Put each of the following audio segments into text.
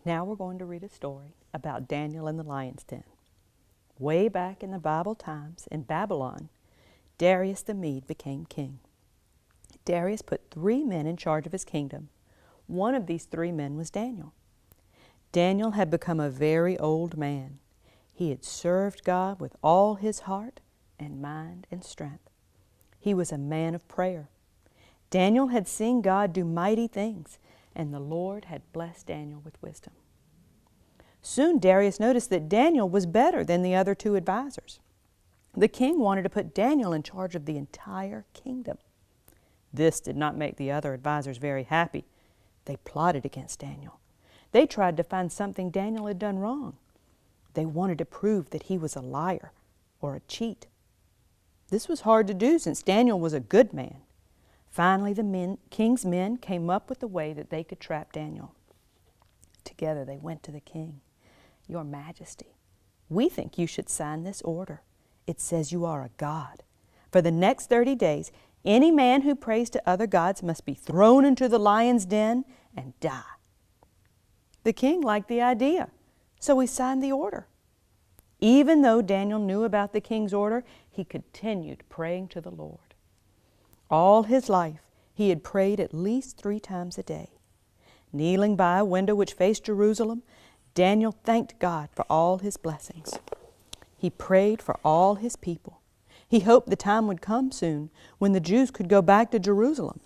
Now we're going to read a story about Daniel in the lion's den. Way back in the Bible times, in Babylon, Darius the Mede became king. Darius put 3 men in charge of his kingdom. One of these 3 men was Daniel. Daniel had become a very old man. He had served God with all his heart and mind and strength. He was a man of prayer. Daniel had seen God do mighty things, and the Lord had blessed Daniel with wisdom. Soon Darius noticed that Daniel was better than the other 2 advisors. The king wanted to put Daniel in charge of the entire kingdom. This did not make the other advisors very happy. They plotted against Daniel. They tried to find something Daniel had done wrong. They wanted to prove that he was a liar or a cheat. This was hard to do since Daniel was a good man. Finally, the king's men came up with a way that they could trap Daniel. Together they went to the king. "Your Majesty, we think you should sign this order. It says you are a god. For the next 30 days, any man who prays to other gods must be thrown into the lion's den and die." The king liked the idea, so he signed the order. Even though Daniel knew about the king's order, he continued praying to the Lord. All his life, he had prayed at least 3 times a day. Kneeling by a window which faced Jerusalem, Daniel thanked God for all his blessings. He prayed for all his people. He hoped the time would come soon when the Jews could go back to Jerusalem.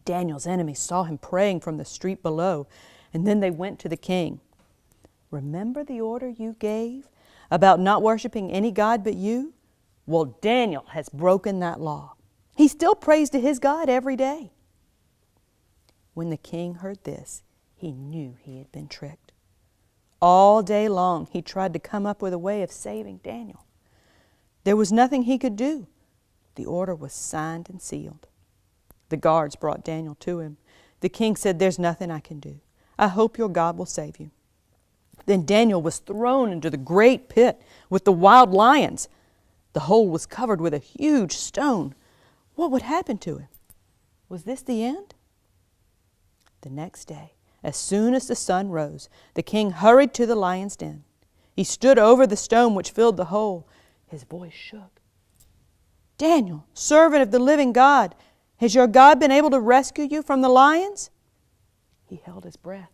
Daniel's enemies saw him praying from the street below, and then they went to the king. "Remember the order you gave about not worshiping any god but you? Well, Daniel has broken that law. He still prays to his God every day." When the king heard this, he knew he had been tricked. All day long, he tried to come up with a way of saving Daniel. There was nothing he could do. The order was signed and sealed. The guards brought Daniel to him. The king said, "There's nothing I can do. I hope your God will save you." Then Daniel was thrown into the great pit with the wild lions. The hole was covered with a huge stone. What would happen to him? Was this the end? The next day, as soon as the sun rose, the king hurried to the lion's den. He stood over the stone which filled the hole. His voice shook. "Daniel, servant of the living God, has your God been able to rescue you from the lions?" He held his breath.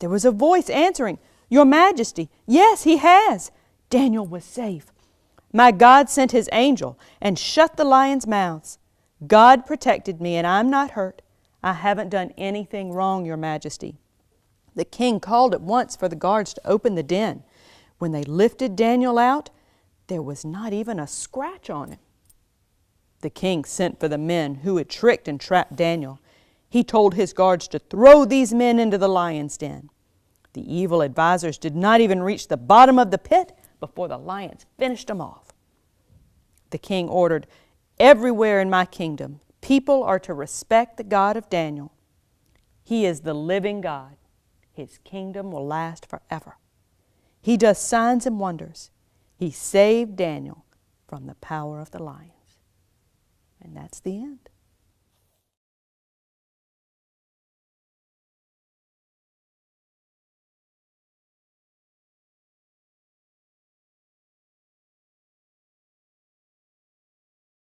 There was a voice answering, "Your Majesty, yes, he has." Daniel was safe. "My God sent his angel and shut the lions' mouths. God protected me and I'm not hurt. I haven't done anything wrong, Your Majesty." The king called at once for the guards to open the den. When they lifted Daniel out, there was not even a scratch on him. The king sent for the men who had tricked and trapped Daniel. He told his guards to throw these men into the lion's den. The evil advisors did not even reach the bottom of the pit before the lions finished them off. The king ordered, "Everywhere in my kingdom, people are to respect the God of Daniel. He is the living God. His kingdom will last forever. He does signs and wonders. He saved Daniel from the power of the lions." And that's the end.